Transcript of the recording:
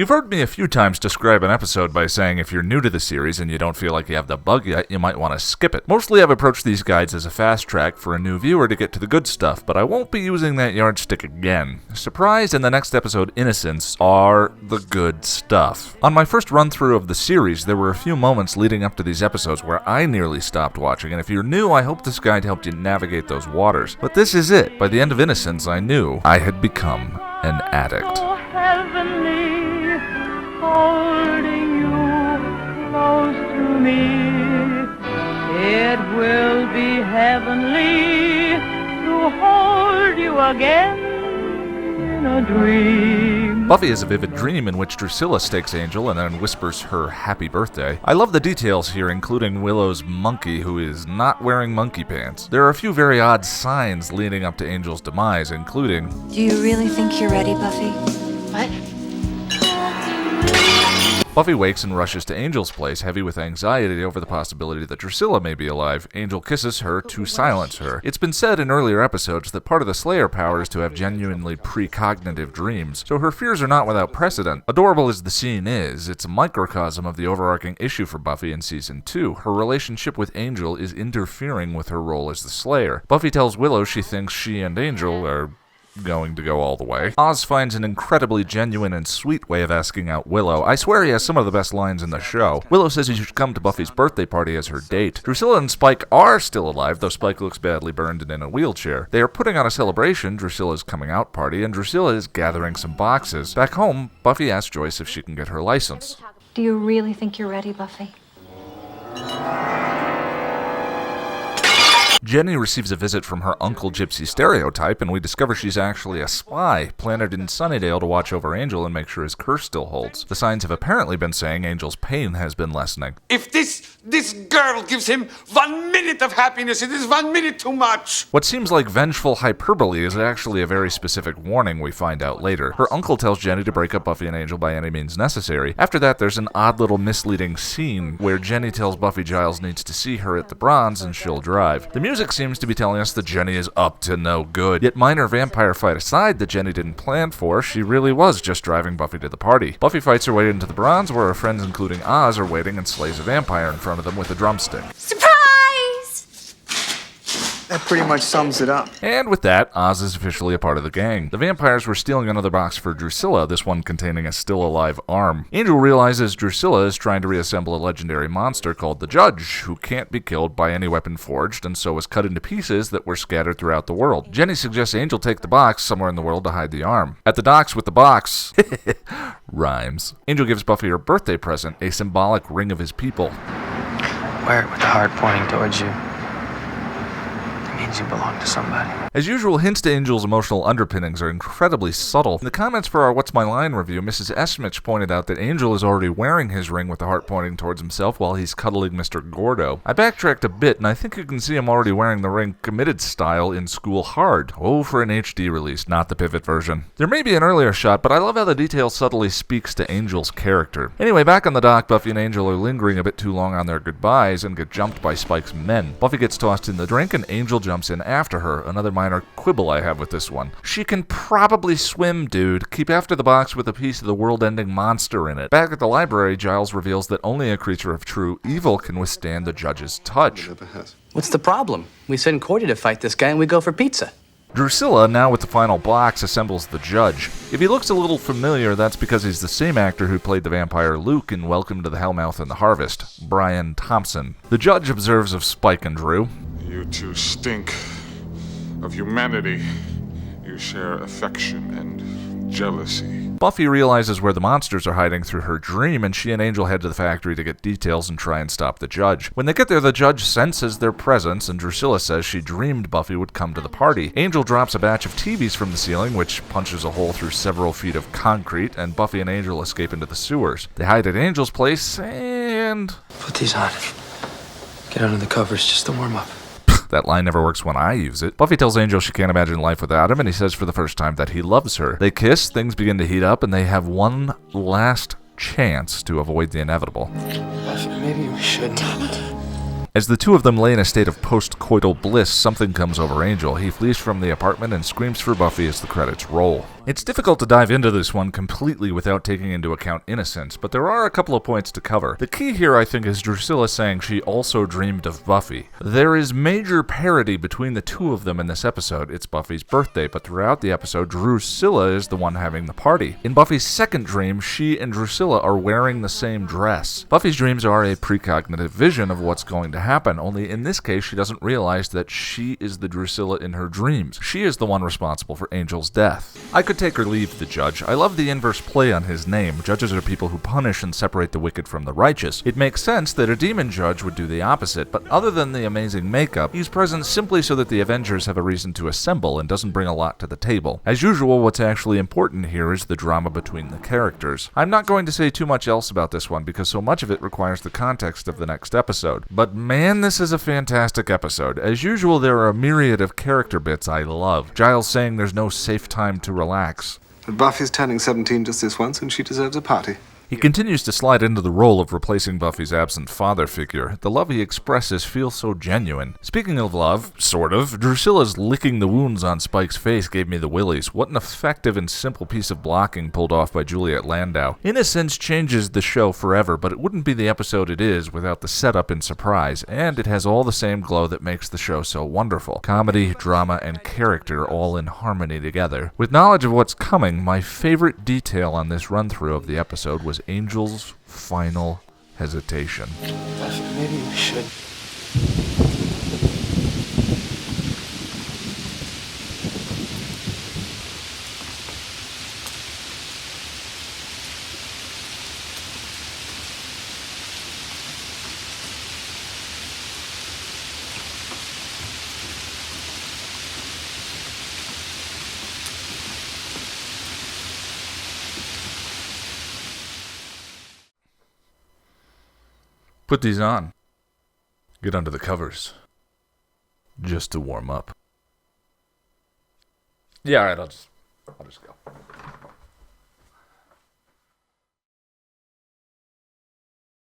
You've heard me a few times describe an episode by saying if you're new to the series and you don't feel like you have the bug yet, you might want to skip it. Mostly I've approached these guides as a fast track for a new viewer to get to the good stuff, but I won't be using that yardstick again. Surprise, in the next episode, Innocents are the good stuff. On my first run-through of the series, there were a few moments leading up to these episodes where I nearly stopped watching, and if you're new, I hope this guide helped you navigate those waters. But this is it. By the end of Innocents, I knew I had become an addict. So heavenly, holding you close to me. It will be heavenly to hold you again in a dream. Buffy has a vivid dream in which Drusilla stakes Angel and then whispers her happy birthday. I love the details here, including Willow's monkey, who is not wearing monkey pants. There are a few very odd signs leading up to Angel's demise, including... Do you really think you're ready, Buffy? What? Buffy wakes and rushes to Angel's place, heavy with anxiety over the possibility that Drusilla may be alive. Angel kisses her to silence her. It's been said in earlier episodes that part of the Slayer power is to have genuinely precognitive dreams, so her fears are not without precedent. Adorable as the scene is, it's a microcosm of the overarching issue for Buffy in Season 2. Her relationship with Angel is interfering with her role as the Slayer. Buffy tells Willow she thinks she and Angel are going to go all the way. Oz finds an incredibly genuine and sweet way of asking out Willow. I swear he has some of the best lines in the show. Willow says he should come to Buffy's birthday party as her date. Drusilla and Spike are still alive, though Spike looks badly burned and in a wheelchair. They are putting on a celebration, Drusilla's coming out party, and Drusilla is gathering some boxes. Back home, Buffy asks Joyce if she can get her license. Do you really think you're ready, Buffy? Jenny receives a visit from her Uncle Gypsy stereotype, and we discover she's actually a spy, planted in Sunnydale to watch over Angel and make sure his curse still holds. The signs have apparently been saying Angel's pain has been lessening. If this girl gives him 1 minute of happiness, it is 1 minute too much. What seems like vengeful hyperbole is actually a very specific warning we find out later. Her uncle tells Jenny to break up Buffy and Angel by any means necessary. After that, there's an odd little misleading scene where Jenny tells Buffy Giles needs to see her at the Bronze and she'll drive. The music seems to be telling us that Jenny is up to no good. Yet minor vampire fight aside that Jenny didn't plan for, she really was just driving Buffy to the party. Buffy fights her way into the Bronze where her friends including Oz are waiting and slays a vampire in front of them with a drumstick. Surprise! That pretty much sums it up. And with that, Oz is officially a part of the gang. The vampires were stealing another box for Drusilla, this one containing a still-alive arm. Angel realizes Drusilla is trying to reassemble a legendary monster called the Judge, who can't be killed by any weapon forged, and so was cut into pieces that were scattered throughout the world. Jenny suggests Angel take the box somewhere in the world to hide the arm. At the docks with the box... rhymes. Angel gives Buffy her birthday present, a symbolic ring of his people. Wear it with the heart pointing towards you. You belong to somebody. As usual, hints to Angel's emotional underpinnings are incredibly subtle. In the comments for our What's My Line review, Mrs. Esmich pointed out that Angel is already wearing his ring with the heart pointing towards himself while he's cuddling Mr. Gordo. I backtracked a bit, and I think you can see him already wearing the ring committed style in School Hard. Oh, for an HD release, not the pivot version. There may be an earlier shot, but I love how the detail subtly speaks to Angel's character. Anyway, back on the dock, Buffy and Angel are lingering a bit too long on their goodbyes and get jumped by Spike's men. Buffy gets tossed in the drink, and Angel jumps in after her. Another minor quibble I have with this one. She can probably swim, dude. Keep after the box with a piece of the world-ending monster in it. Back at the library, Giles reveals that only a creature of true evil can withstand the Judge's touch. What's the problem? We send Cordy to fight this guy and we go for pizza. Drusilla, now with the final box, assembles the Judge. If he looks a little familiar, that's because he's the same actor who played the vampire Luke in Welcome to the Hellmouth and the Harvest, Brian Thompson. The Judge observes of Spike and Drew. You two stink of humanity. You share affection and jealousy. Buffy realizes where the monsters are hiding through her dream, and she and Angel head to the factory to get details and try and stop the Judge. When they get there, the Judge senses their presence, and Drusilla says she dreamed Buffy would come to the party. Angel drops a batch of TVs from the ceiling, which punches a hole through several feet of concrete, and Buffy and Angel escape into the sewers. They hide at Angel's place, and... Put these on. Get under the covers just to warm up. That line never works when I use it. Buffy tells Angel she can't imagine life without him, and he says for the first time that he loves her. They kiss, things begin to heat up, and they have one last chance to avoid the inevitable. Buffy, maybe we shouldn't. As the two of them lay in a state of post-coital bliss, something comes over Angel. He flees from the apartment and screams for Buffy as the credits roll. It's difficult to dive into this one completely without taking into account innocence, but there are a couple of points to cover. The key here, I think, is Drusilla saying she also dreamed of Buffy. There is major parity between the two of them in this episode. It's Buffy's birthday, but throughout the episode, Drusilla is the one having the party. In Buffy's second dream, she and Drusilla are wearing the same dress. Buffy's dreams are a precognitive vision of what's going to happen, only in this case, she doesn't realize that she is the Drusilla in her dreams. She is the one responsible for Angel's death. I could take or leave the judge. I love the inverse play on his name. Judges are people who punish and separate the wicked from the righteous. It makes sense that a demon judge would do the opposite, but other than the amazing makeup, he's present simply so that the Avengers have a reason to assemble and doesn't bring a lot to the table. As usual, what's actually important here is the drama between the characters. I'm not going to say too much else about this one because so much of it requires the context of the next episode. But man, this is a fantastic episode. As usual, there are a myriad of character bits I love. Giles saying there's no safe time to relax. But Buffy's turning 17 just this once, and she deserves a party. He continues to slide into the role of replacing Buffy's absent father figure. The love he expresses feels so genuine. Speaking of love, sort of, Drusilla's licking the wounds on Spike's face gave me the willies. What an effective and simple piece of blocking pulled off by Juliet Landau. Innocence changes the show forever, but it wouldn't be the episode it is without the setup and surprise, and it has all the same glow that makes the show so wonderful. Comedy, drama, and character all in harmony together. With knowledge of what's coming, my favorite detail on this run-through of the episode was Angel's final hesitation. Maybe we should. Put these on. Get under the covers. Just to warm up. Yeah, alright, I'll just go.